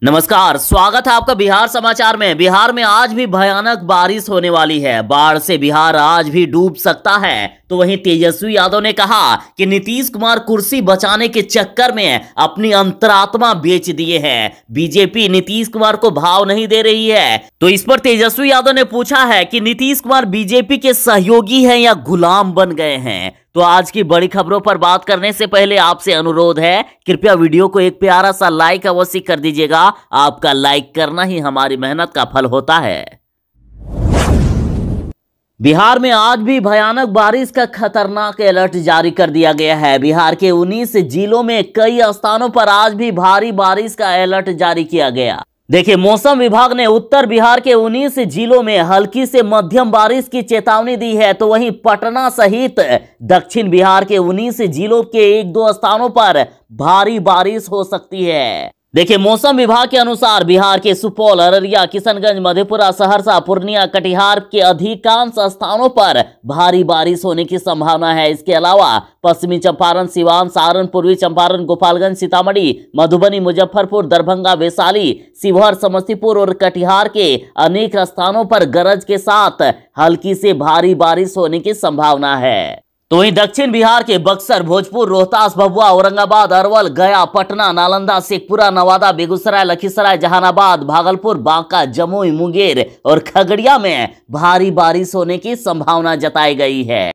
नमस्कार, स्वागत है आपका बिहार समाचार में। बिहार में आज भी भयानक बारिश होने वाली है। बाढ़ से बिहार आज भी डूब सकता है। तो वहीं तेजस्वी यादव ने कहा कि नीतीश कुमार कुर्सी बचाने के चक्कर में अपनी अंतरात्मा बेच दिए हैं। बीजेपी नीतीश कुमार को भाव नहीं दे रही है। तो इस पर तेजस्वी यादव ने पूछा है कि नीतीश कुमार बीजेपी के सहयोगी हैं या गुलाम बन गए हैं। तो आज की बड़ी खबरों पर बात करने से पहले आपसे अनुरोध है, कृपया वीडियो को एक प्यारा सा लाइक अवश्य कर दीजिएगा। आपका लाइक करना ही हमारी मेहनत का फल होता है। बिहार में आज भी भयानक बारिश का खतरनाक अलर्ट जारी कर दिया गया है। बिहार के 19 जिलों में कई स्थानों पर आज भी भारी बारिश का अलर्ट जारी किया गया। देखिए, मौसम विभाग ने उत्तर बिहार के 19 जिलों में हल्की से मध्यम बारिश की चेतावनी दी है। तो वहीं पटना सहित दक्षिण बिहार के 19 जिलों के 1-2 स्थानों पर भारी बारिश हो सकती है। देखिए, मौसम विभाग के अनुसार बिहार के सुपौल, अररिया, किशनगंज, मधेपुरा, सहरसा, पूर्णिया, कटिहार के अधिकांश स्थानों पर भारी बारिश होने की संभावना है। इसके अलावा पश्चिमी चंपारण, सिवान, सारण, पूर्वी चंपारण, गोपालगंज, सीतामढ़ी, मधुबनी, मुजफ्फरपुर, दरभंगा, वैशाली, शिवहर, समस्तीपुर और कटिहार के अनेक स्थानों पर गरज के साथ हल्की से भारी बारिश होने की संभावना है। तो वहीं दक्षिण बिहार के बक्सर, भोजपुर, रोहतास, भभुआ, औरंगाबाद, अरवल, गया, पटना, नालंदा, शेखपुरा, नवादा, बेगूसराय, लखीसराय, जहानाबाद, भागलपुर, बांका, जमुई, मुंगेर और खगड़िया में भारी बारिश होने की संभावना जताई गई है।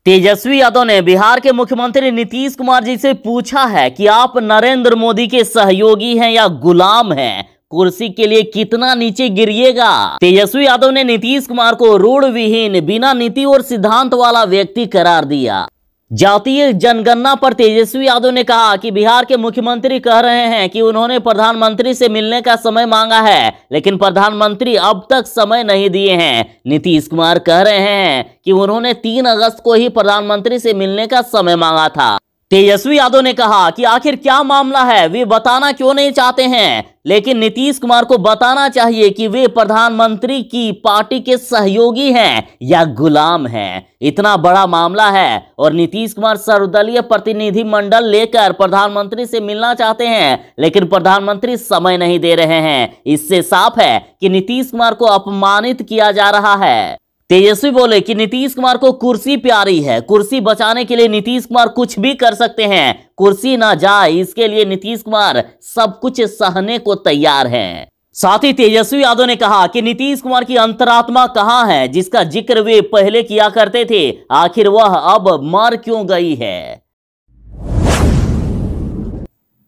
तेजस्वी यादव ने बिहार के मुख्यमंत्री नीतीश कुमार जी से पूछा है कि आप नरेंद्र मोदी के सहयोगी हैं या गुलाम हैं, कुर्सी के लिए कितना नीचे गिरिएगा। तेजस्वी यादव ने नीतीश कुमार को रूढ़ विहीन, बिना नीति और सिद्धांत वाला व्यक्ति करार दिया। जातीय जनगणना पर तेजस्वी यादव ने कहा कि बिहार के मुख्यमंत्री कह रहे हैं कि उन्होंने प्रधानमंत्री से मिलने का समय मांगा है, लेकिन प्रधानमंत्री अब तक समय नहीं दिए हैं। नीतीश कुमार कह रहे हैं कि उन्होंने 3 अगस्त को ही प्रधानमंत्री से मिलने का समय मांगा था। तेजस्वी यादव ने कहा कि आखिर क्या मामला है, वे बताना क्यों नहीं चाहते हैं, लेकिन नीतीश कुमार को बताना चाहिए कि वे प्रधानमंत्री की पार्टी के सहयोगी हैं या गुलाम हैं। इतना बड़ा मामला है और नीतीश कुमार सर्वदलीय प्रतिनिधि मंडल लेकर प्रधानमंत्री से मिलना चाहते हैं, लेकिन प्रधानमंत्री समय नहीं दे रहे हैं। इससे साफ है कि नीतीश कुमार को अपमानित किया जा रहा है। तेजस्वी बोले कि नीतीश कुमार को कुर्सी प्यारी है, कुर्सी बचाने के लिए नीतीश कुमार कुछ भी कर सकते हैं। कुर्सी ना जाए, इसके लिए नीतीश कुमार सब कुछ सहने को तैयार हैं। साथ ही तेजस्वी यादव ने कहा कि नीतीश कुमार की अंतरात्मा कहां है, जिसका जिक्र वे पहले किया करते थे, आखिर वह अब मर क्यों गई है।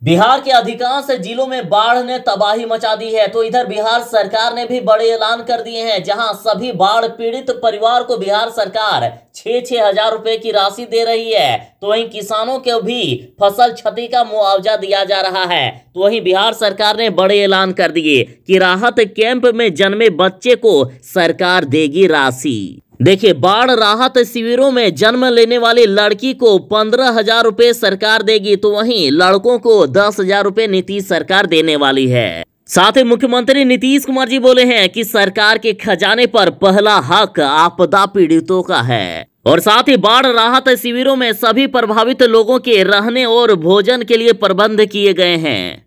बिहार के अधिकांश जिलों में बाढ़ ने तबाही मचा दी है। तो इधर बिहार सरकार ने भी बड़े ऐलान कर दिए हैं, जहां सभी बाढ़ पीड़ित परिवार को बिहार सरकार 6-6 हजार रुपए की राशि दे रही है। तो वहीं किसानों को भी फसल क्षति का मुआवजा दिया जा रहा है। तो वहीं बिहार सरकार ने बड़े ऐलान कर दिए कि राहत कैंप में जन्मे बच्चे को सरकार देगी राशि। देखिए, बाढ़ राहत शिविरों में जन्म लेने वाली लड़की को 15,000 रुपए सरकार देगी। तो वहीं लड़कों को 10,000 रुपए नीतीश सरकार देने वाली है। साथ ही मुख्यमंत्री नीतीश कुमार जी बोले हैं कि सरकार के खजाने पर पहला हक आपदा पीड़ितों का है। और साथ ही बाढ़ राहत शिविरों में सभी प्रभावित लोगों के रहने और भोजन के लिए प्रबंध किए गए हैं।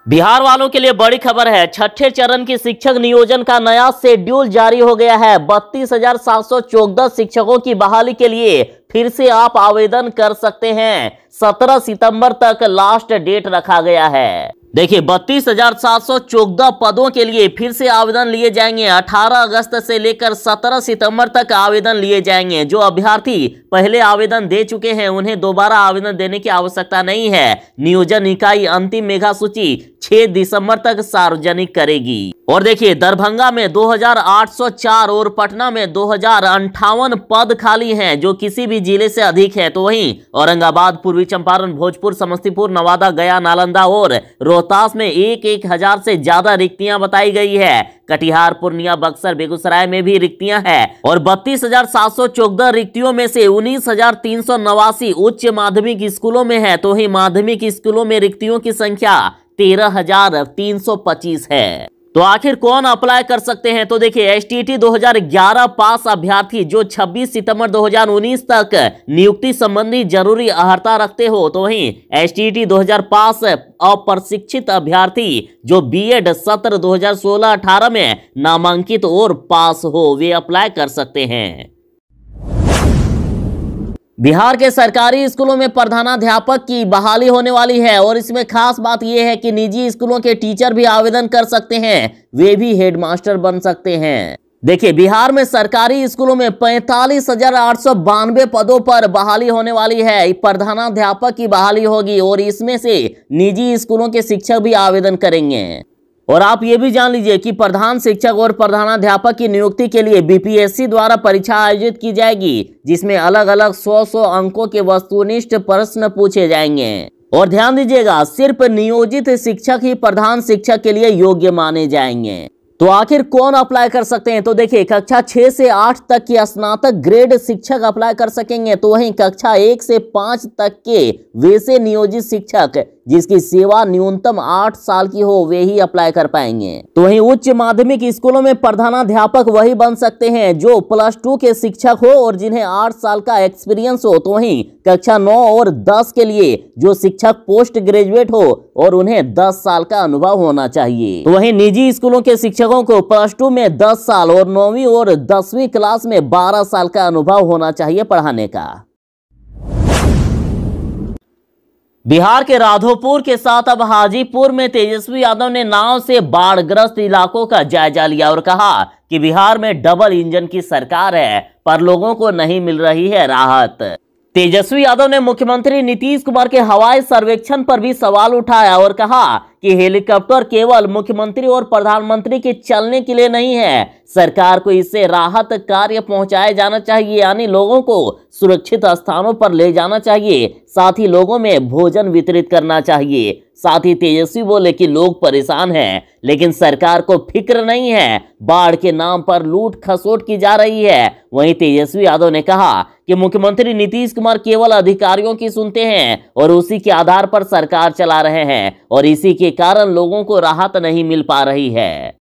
बिहार वालों के लिए बड़ी खबर है, छठे चरण की शिक्षक नियोजन का नया शेड्यूल जारी हो गया है। 32,714 शिक्षकों की बहाली के लिए फिर से आप आवेदन कर सकते हैं। 17 सितंबर तक लास्ट डेट रखा गया है। देखिए, 32,714 पदों के लिए फिर से आवेदन लिए जाएंगे। 18 अगस्त से लेकर 17 सितंबर तक आवेदन लिए जाएंगे। जो अभ्यर्थी पहले आवेदन दे चुके हैं, उन्हें दोबारा आवेदन देने की आवश्यकता नहीं है। नियोजन इकाई अंतिम मेगा सूची 6 दिसंबर तक सार्वजनिक करेगी। और देखिए, दरभंगा में 2,804 और पटना में 2,058 पद खाली हैं, जो किसी भी जिले से अधिक है। तो वहीं औरंगाबाद, पूर्वी चंपारण, भोजपुर, समस्तीपुर, नवादा, गया, नालंदा और रोहतास में 1-1 हजार से ज्यादा रिक्तियां बताई गई है। कटिहार, पूर्णिया, बक्सर, बेगूसराय में भी रिक्तियां हैं। और 32,714 रिक्तियों में से 19,389 उच्च माध्यमिक स्कूलों में है। तो वहीं माध्यमिक स्कूलों में रिक्तियों की संख्या 13,325 है। तो आखिर कौन अप्लाई कर सकते हैं? तो देखिए, एसटीटी 2011 पास अभ्यर्थी जो 26 सितंबर 2019 तक नियुक्ति संबंधी जरूरी अर्हता रखते हो, तो वहीं एसटीटी 2000 पास अप्रशिक्षित अभ्यर्थी जो बीएड सत्र 2016-18 में नामांकित और पास हो, वे अप्लाई कर सकते हैं। बिहार के सरकारी स्कूलों में प्रधानाध्यापक की बहाली होने वाली है और इसमें खास बात यह है कि निजी स्कूलों के टीचर भी आवेदन कर सकते हैं, वे भी हेडमास्टर बन सकते हैं। देखिए, बिहार में सरकारी स्कूलों में 45,892 पदों पर बहाली होने वाली है। प्रधानाध्यापक की बहाली होगी और इसमें से निजी स्कूलों के शिक्षक भी आवेदन करेंगे। और आप ये भी जान लीजिए कि प्रधान शिक्षक और प्रधानाध्यापक की नियुक्ति के लिए बीपीएससी द्वारा परीक्षा आयोजित की जाएगी, जिसमें अलग अलग 100 अंकों के वस्तुनिष्ठ प्रश्न पूछे जाएंगे। और ध्यान दीजिएगा, सिर्फ नियोजित शिक्षक ही प्रधान शिक्षक के लिए योग्य माने जाएंगे। तो आखिर कौन अप्लाई कर सकते हैं? तो देखिए, कक्षा 6 से 8 तक के स्नातक ग्रेड शिक्षक अप्लाई कर सकेंगे, तो वहीं कक्षा 1 से 5 तक के वैसे नियोजित शिक्षक जिसकी सेवा न्यूनतम 8 साल की हो, वे ही अप्लाई कर पाएंगे। तो वहीं उच्च माध्यमिक स्कूलों में प्रधानाध्यापक वही बन सकते हैं जो +2 के शिक्षक हो और जिन्हें 8 साल का एक्सपीरियंस हो। तो वहीं कक्षा 9 और 10 के लिए जो शिक्षक पोस्ट ग्रेजुएट हो और उन्हें 10 साल का अनुभव होना चाहिए। तो वहीं निजी स्कूलों के शिक्षकों को +2 में 10 साल और 9वीं और 10वीं क्लास में 12 साल का अनुभव होना चाहिए पढ़ाने का। बिहार के राघोपुर के साथ अब हाजीपुर में तेजस्वी यादव ने नाव से बाढ़ग्रस्त इलाकों का जायजा लिया और कहा कि बिहार में डबल इंजन की सरकार है, पर लोगों को नहीं मिल रही है राहत। तेजस्वी यादव ने मुख्यमंत्री नीतीश कुमार के हवाई सर्वेक्षण पर भी सवाल उठाया और कहा कि हेलीकॉप्टर केवल मुख्यमंत्री और प्रधानमंत्री के चलने के लिए नहीं है, सरकार को इससे राहत कार्य पहुंचाया जाना चाहिए, यानी लोगों को सुरक्षित स्थानों पर ले जाना चाहिए, साथ ही लोगों में भोजन वितरित करना चाहिए। साथ ही तेजस्वी बोले कि लोग परेशान हैं, लेकिन सरकार को फिक्र नहीं है, बाढ़ के नाम पर लूट खसोट की जा रही है। वहीं तेजस्वी यादव ने कहा कि मुख्यमंत्री नीतीश कुमार केवल अधिकारियों की सुनते हैं और उसी के आधार पर सरकार चला रहे हैं और इसी के कारण लोगों को राहत नहीं मिल पा रही है।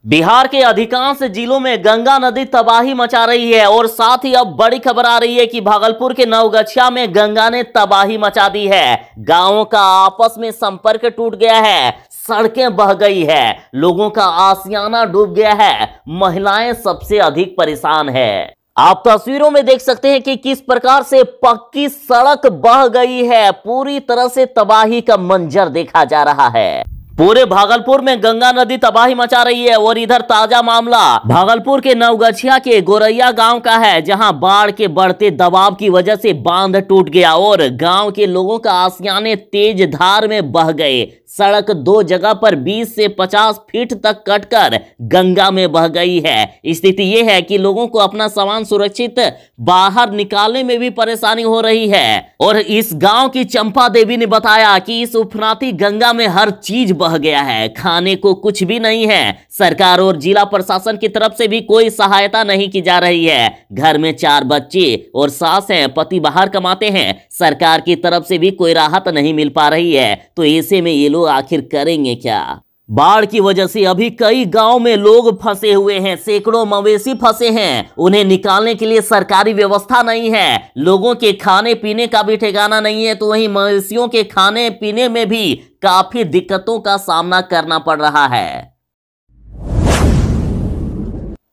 बिहार के अधिकांश जिलों में गंगा नदी तबाही मचा रही है और साथ ही अब बड़ी खबर आ रही है कि भागलपुर के नवगछिया में गंगा ने तबाही मचा दी है। गांवों का आपस में संपर्क टूट गया है, सड़कें बह गई है, लोगों का आशियाना डूब गया है, महिलाएं सबसे अधिक परेशान है। आप तस्वीरों में देख सकते हैं कि किस प्रकार से पक्की सड़क बह गई है, पूरी तरह से तबाही का मंजर देखा जा रहा है। पूरे भागलपुर में गंगा नदी तबाही मचा रही है और इधर ताजा मामला भागलपुर के नवगछिया के गोरैया गांव का है, जहां बाढ़ के बढ़ते दबाव की वजह से बांध टूट गया और गांव के लोगों का आशियाने तेज धार में बह गए। सड़क 2 जगह पर 20 से 50 फीट तक कटकर गंगा में बह गई है। स्थिति यह है कि लोगों को अपना सामान सुरक्षित बाहर निकालने में भी परेशानी हो रही है। और इस गांव की चंपा देवी ने बताया कि इस उफनाती गंगा में हर चीज बह गया है, खाने को कुछ भी नहीं है। सरकार और जिला प्रशासन की तरफ से भी कोई सहायता नहीं की जा रही है। घर में 4 बच्चे और सास हैं, पति बाहर कमाते हैं, सरकार की तरफ से भी कोई राहत नहीं मिल पा रही है। तो ऐसे में ये लोग आखिर करेंगे क्या? बाढ़ की वजह से अभी कई गांव में लोग फंसे हुए हैं, सैकड़ों मवेशी फंसे हैं, उन्हें निकालने के लिए सरकारी व्यवस्था नहीं है, लोगों के खाने पीने का भी ठिकाना नहीं है। तो वहीं मवेशियों के खाने पीने में भी काफी दिक्कतों का सामना करना पड़ रहा है।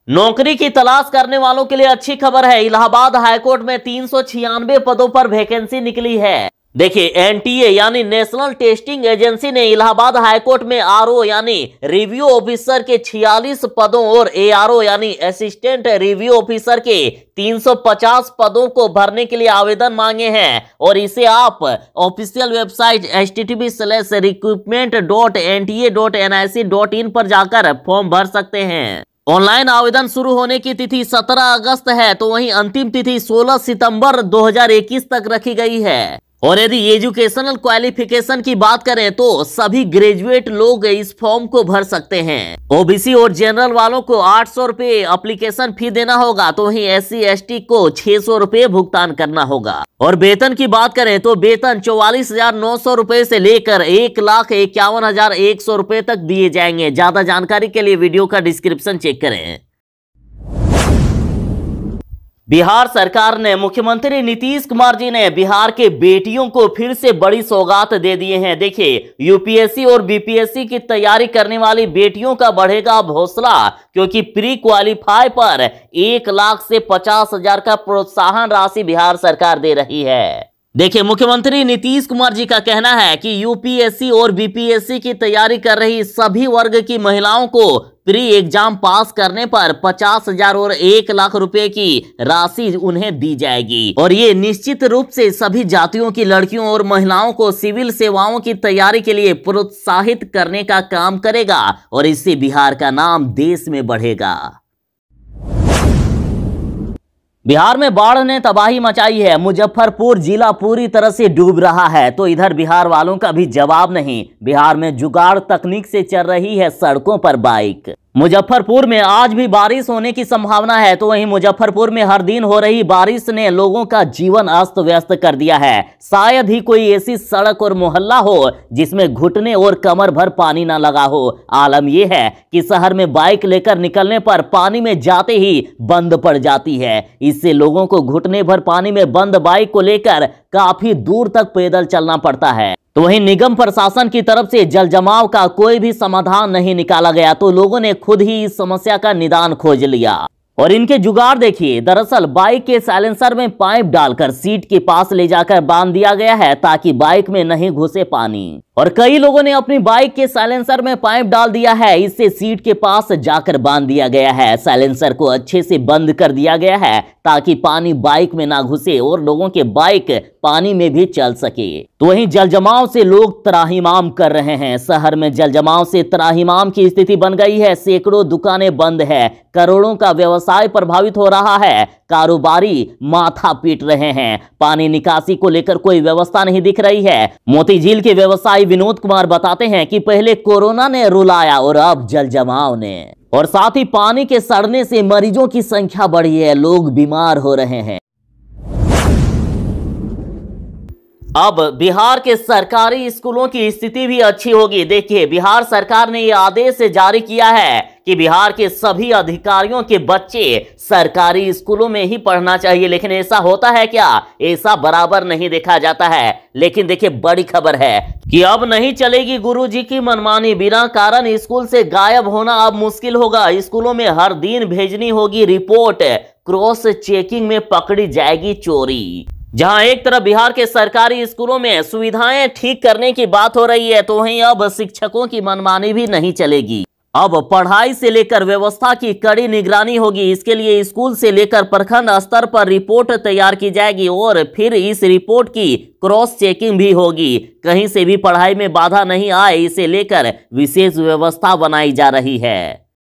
नौकरी की तलाश करने वालों के लिए अच्छी खबर है। इलाहाबाद हाईकोर्ट में 396 पदों पर वैकेंसी निकली है। देखिए, एनटीए यानी नेशनल टेस्टिंग एजेंसी ने इलाहाबाद हाईकोर्ट में आरओ यानी रिव्यू ऑफिसर के 46 पदों और एआरओ यानी असिस्टेंट रिव्यू ऑफिसर के 350 पदों को भरने के लिए आवेदन मांगे हैं। और इसे आप ऑफिशियल वेबसाइट http:/recruitment.nta.nic.in पर जाकर फॉर्म भर सकते हैं। ऑनलाइन आवेदन शुरू होने की तिथि 17 अगस्त है, तो वहीं अंतिम तिथि 16 सितंबर 2021 तक रखी गई है। और यदि एजुकेशनल क्वालिफिकेशन की बात करें तो सभी ग्रेजुएट लोग इस फॉर्म को भर सकते हैं। ओबीसी और जनरल वालों को 800 रुपए एप्लीकेशन फी देना होगा, तो वहीं SC ST को 600 रुपए भुगतान करना होगा। और वेतन की बात करें तो वेतन 44,900 रुपए से लेकर 1,51,100 रुपए तक दिए जाएंगे। ज्यादा जानकारी के लिए वीडियो का डिस्क्रिप्शन चेक करें। बिहार सरकार ने मुख्यमंत्री नीतीश कुमार जी ने बिहार के बेटियों को फिर से बड़ी सौगात दे दिए हैं। देखिए, यूपीएससी और बीपीएससी की तैयारी करने वाली बेटियों का बढ़ेगा अब हौसला, क्योंकि प्री क्वालिफाई पर 1 लाख से 50,000 का प्रोत्साहन राशि बिहार सरकार दे रही है। देखिए, मुख्यमंत्री नीतीश कुमार जी का कहना है कि यूपीएससी और बीपीएससी की तैयारी कर रही सभी वर्ग की महिलाओं को प्री एग्जाम पास करने पर 50,000 और 1 लाख रुपए की राशि उन्हें दी जाएगी। और ये निश्चित रूप से सभी जातियों की लड़कियों और महिलाओं को सिविल सेवाओं की तैयारी के लिए प्रोत्साहित करने का काम करेगा, और इससे बिहार का नाम देश में बढ़ेगा। बिहार में बाढ़ ने तबाही मचाई है। मुजफ्फरपुर जिला पूरी तरह से डूब रहा है, तो इधर बिहार वालों का भी जवाब नहीं। बिहार में जुगाड़ तकनीक से चल रही है सड़कों पर बाइक। मुजफ्फरपुर में आज भी बारिश होने की संभावना है, तो वहीं मुजफ्फरपुर में हर दिन हो रही बारिश ने लोगों का जीवन अस्त व्यस्त कर दिया है। शायद ही कोई ऐसी सड़क और मोहल्ला हो जिसमें घुटने और कमर भर पानी ना लगा हो। आलम यह है कि शहर में बाइक लेकर निकलने पर पानी में जाते ही बंद पड़ जाती है। इससे लोगों को घुटने भर पानी में बंद बाइक को लेकर काफी दूर तक पैदल चलना पड़ता है। तो वहीं निगम प्रशासन की तरफ से जल जमाव का कोई भी समाधान नहीं निकाला गया, तो लोगों ने खुद ही इस समस्या का निदान खोज लिया। और इनके जुगाड़ देखिए, दरअसल बाइक के साइलेंसर में पाइप डालकर सीट के पास ले जाकर बांध दिया गया है ताकि बाइक में नहीं घुसे पानी। और कई लोगों ने अपनी बाइक के साइलेंसर में पाइप डाल दिया है, इससे सीट के पास जाकर बांध दिया गया है। साइलेंसर को अच्छे से बंद कर दिया गया है ताकि पानी बाइक में ना घुसे और लोगों के बाइक पानी में भी चल सके। तो वहीं जल जमाव से लोग त्राहिमाम कर रहे हैं। शहर में जल जमाव से त्राहिमाम की स्थिति बन गई है। सैकड़ों दुकानें बंद है, करोड़ों का व्यवसाय प्रभावित हो रहा है, कारोबारी माथा पीट रहे हैं। पानी निकासी को लेकर कोई व्यवस्था नहीं दिख रही है। मोतीझील के व्यवसायी विनोद कुमार बताते हैं कि पहले कोरोना ने रुलाया और अब जल जमाव ने, और साथ ही पानी के सड़ने से मरीजों की संख्या बढ़ी है, लोग बीमार हो रहे हैं। अब बिहार के सरकारी स्कूलों की स्थिति भी अच्छी होगी। देखिए, बिहार सरकार ने यह आदेश जारी किया है कि बिहार के सभी अधिकारियों के बच्चे सरकारी स्कूलों में ही पढ़ना चाहिए। लेकिन ऐसा होता है क्या? ऐसा बराबर नहीं देखा जाता है। लेकिन देखिए, बड़ी खबर है कि अब नहीं चलेगी गुरुजी की मनमानी। बिना कारण स्कूल से गायब होना अब मुश्किल होगा। स्कूलों में हर दिन भेजनी होगी रिपोर्ट। क्रॉस चेकिंग में पकड़ी जाएगी चोरी। जहां एक तरफ बिहार के सरकारी स्कूलों में सुविधाएं ठीक करने की बात हो रही है, तो वहीं अब शिक्षकों की मनमानी भी नहीं चलेगी। अब पढ़ाई से लेकर व्यवस्था की कड़ी निगरानी होगी। इसके लिए स्कूल से लेकर प्रखंड स्तर पर रिपोर्ट तैयार की जाएगी और फिर इस रिपोर्ट की क्रॉस चेकिंग भी होगी। कहीं से भी पढ़ाई में बाधा नहीं आए, इसे लेकर विशेष व्यवस्था बनाई जा रही है।